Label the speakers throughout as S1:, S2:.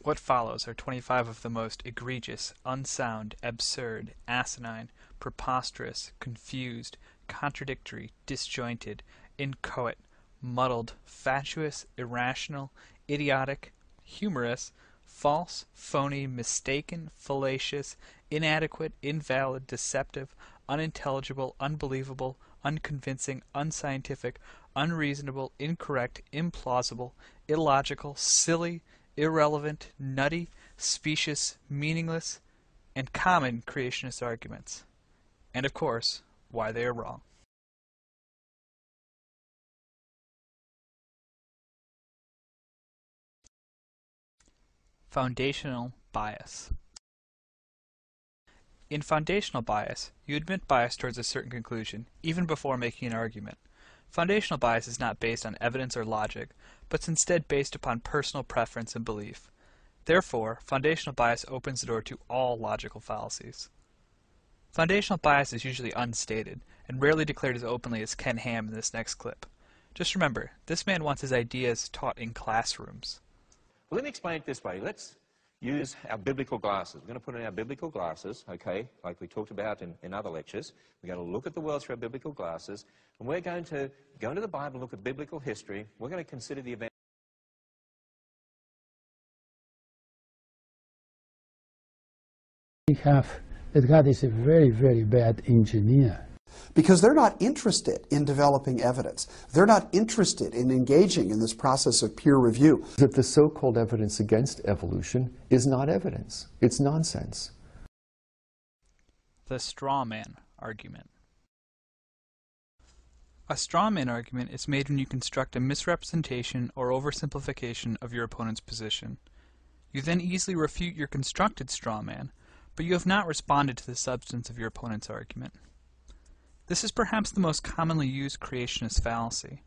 S1: What follows are 25 of the most egregious, unsound, absurd, asinine, preposterous, confused, contradictory, disjointed, inchoate, muddled, fatuous, irrational, idiotic, humorous, false, phony, mistaken, fallacious, inadequate, invalid, deceptive, unintelligible, unbelievable, unconvincing, unscientific, unreasonable, incorrect, implausible, illogical, silly, irrelevant, nutty, specious, meaningless, and common creationist arguments. And of course, why they are wrong. Foundational bias. In foundational bias, you admit bias towards a certain conclusion, even before making an argument. Foundational bias is not based on evidence or logic, but is instead based upon personal preference and belief. Therefore, foundational bias opens the door to all logical fallacies. Foundational bias is usually unstated, and rarely declared as openly as Ken Ham in this next clip. Just remember, this man wants his ideas taught in classrooms.
S2: Well, let me explain it this way. Let's use our biblical glasses. We're going to put on our biblical glasses, okay, like we talked about in other lectures. We're going to look at the world through our biblical glasses, and we're going to go into the Bible, look at biblical history. We're going to consider the event.
S3: We have that God is a very, very bad engineer.
S4: Because they're not interested in developing evidence. They're not interested in engaging in this process of peer review.
S5: That the so-called evidence against evolution is not evidence. It's nonsense.
S1: The straw man argument. A straw man argument is made when you construct a misrepresentation or oversimplification of your opponent's position. You then easily refute your constructed straw man, but you have not responded to the substance of your opponent's argument. This is perhaps the most commonly used creationist fallacy.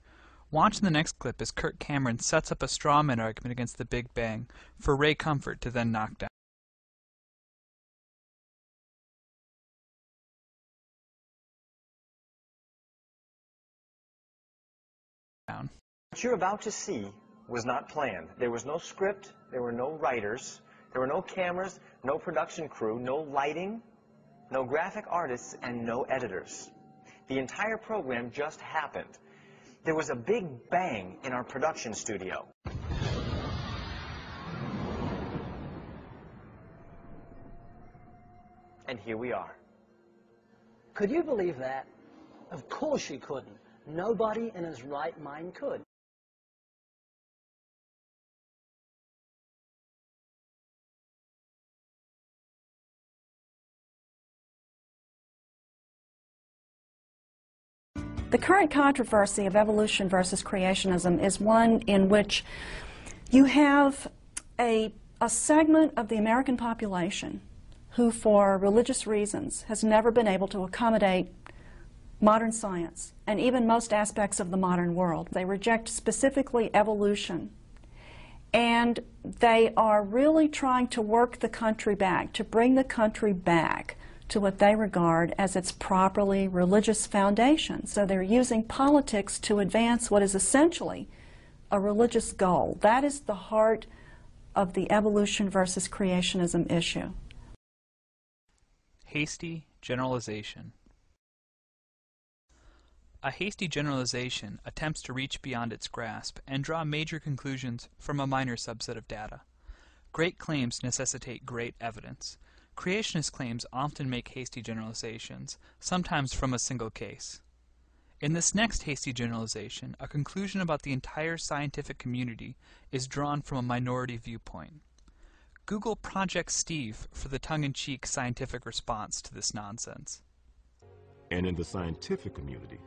S1: Watch in the next clip as Kirk Cameron sets up a straw man argument against the Big Bang for Ray Comfort to then knock down.
S6: What you're about to see was not planned. There was no script, there were no writers, there were no cameras, no production crew, no lighting, no graphic artists, and no editors. The entire program just happened. There was a big bang in our production studio. And here we are.
S7: Could you believe that? Of course you couldn't. Nobody in his right mind could.
S8: The current controversy of evolution versus creationism is one in which you have a segment of the American population who, for religious reasons, has never been able to accommodate modern science and even most aspects of the modern world. They reject specifically evolution, and they are really trying to work the country back, to bring the country back to what they regard as its properly religious foundation. So they're using politics to advance what is essentially a religious goal. That is the heart of the evolution versus creationism issue.
S1: Hasty generalization. A hasty generalization attempts to reach beyond its grasp and draw major conclusions from a minor subset of data. Great claims necessitate great evidence. Creationist claims often make hasty generalizations, sometimes from a single case. In this next hasty generalization, a conclusion about the entire scientific community is drawn from a minority viewpoint. Google Project Steve for the tongue-in-cheek scientific response to this nonsense.
S9: And in the scientific community,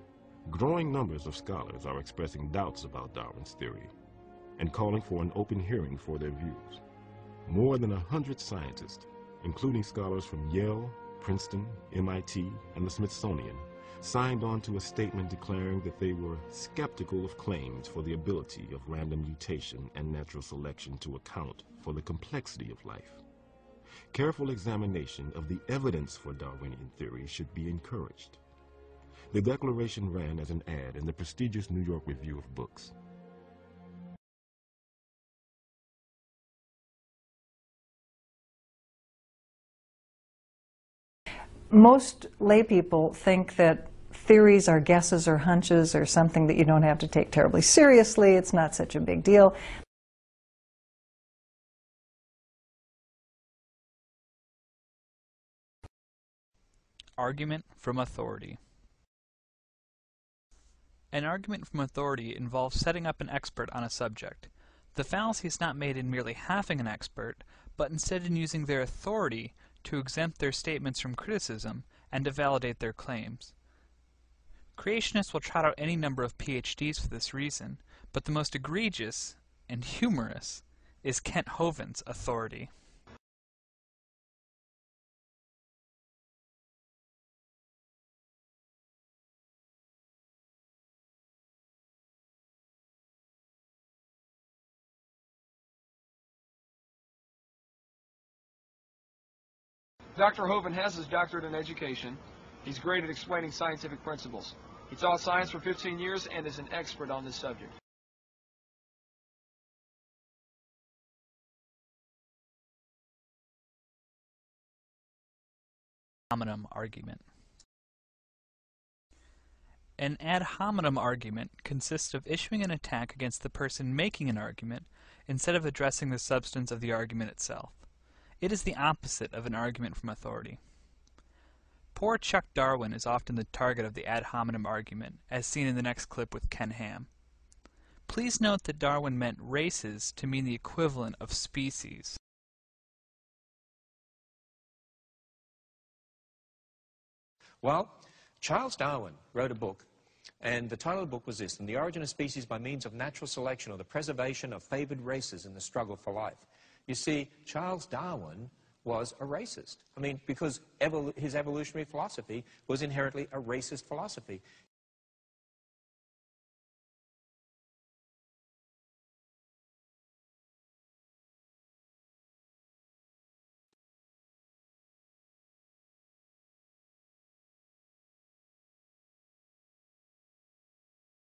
S9: growing numbers of scholars are expressing doubts about Darwin's theory and calling for an open hearing for their views. More than 100 scientists, including scholars from Yale, Princeton, MIT, and the Smithsonian, signed on to a statement declaring that they were skeptical of claims for the ability of random mutation and natural selection to account for the complexity of life. Careful examination of the evidence for Darwinian theory should be encouraged. The declaration ran as an ad in the prestigious New York Review of Books.
S10: Most lay people think that theories are guesses or hunches or something that you don't have to take terribly seriously. It's not such a big deal.
S1: Argument from authority. An argument from authority involves setting up an expert on a subject. The fallacy is not made in merely having an expert, but instead in using their authority to exempt their statements from criticism and to validate their claims. Creationists will trot out any number of PhDs for this reason, but the most egregious and humorous is Kent Hovind's authority.
S11: Dr. Hovind has his doctorate in education. He's great at explaining scientific principles. He taught science for 15 years and is an expert on this subject.
S1: Ad hominem argument. An ad hominem argument consists of issuing an attack against the person making an argument instead of addressing the substance of the argument itself. It is the opposite of an argument from authority. Poor Chuck Darwin is often the target of the ad hominem argument, as seen in the next clip with Ken Ham. Please note that Darwin meant races to mean the equivalent of species.
S2: Well, Charles Darwin wrote a book, and the title of the book was this: "In the Origin of Species by Means of Natural Selection, or the Preservation of Favored Races in the Struggle for Life." You see, Charles Darwin was a racist. I mean, because his evolutionary philosophy was inherently a racist philosophy.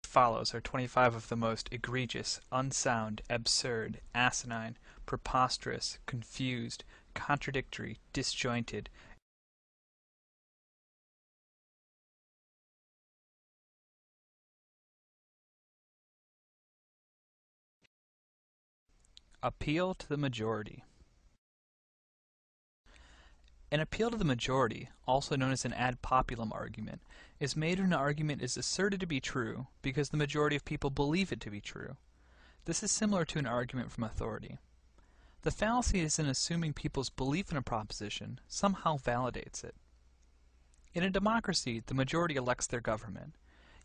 S1: Follows are 25 of the most egregious, unsound, absurd, asinine, preposterous, confused, contradictory, disjointed, appeal to the majority. An appeal to the majority, also known as an ad populum argument, is made when an argument is asserted to be true because the majority of people believe it to be true. This is similar to an argument from authority. The fallacy is in assuming people's belief in a proposition somehow validates it. In a democracy, the majority elects their government.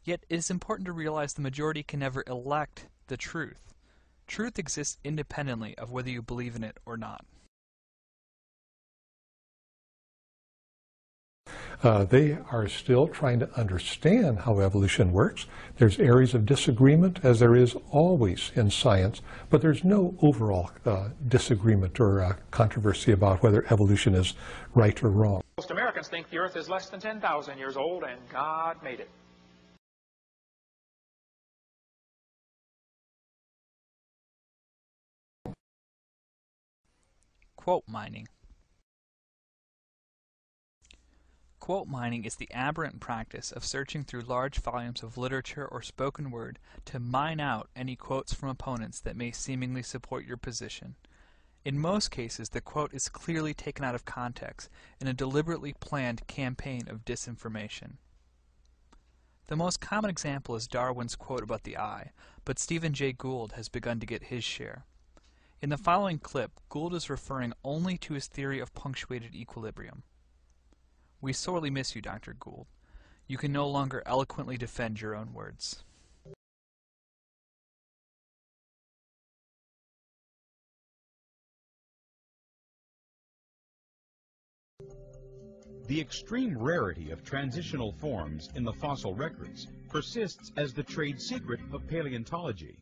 S1: Yet it is important to realize the majority can never elect the truth. Truth exists independently of whether you believe in it or not.
S12: They are still trying to understand how evolution works. There's areas of disagreement, as there is always in science, but there's no overall disagreement or controversy about whether evolution is right or wrong.
S11: Most Americans think the Earth is less than 10,000 years old and God made it.
S1: Quote mining. Quote mining is the aberrant practice of searching through large volumes of literature or spoken word to mine out any quotes from opponents that may seemingly support your position. In most cases, the quote is clearly taken out of context in a deliberately planned campaign of disinformation. The most common example is Darwin's quote about the eye, but Stephen Jay Gould has begun to get his share. In the following clip, Gould is referring only to his theory of punctuated equilibrium. We sorely miss you, Dr. Gould. You can no longer eloquently defend your own words.
S13: The extreme rarity of transitional forms in the fossil records persists as the trade secret of paleontology.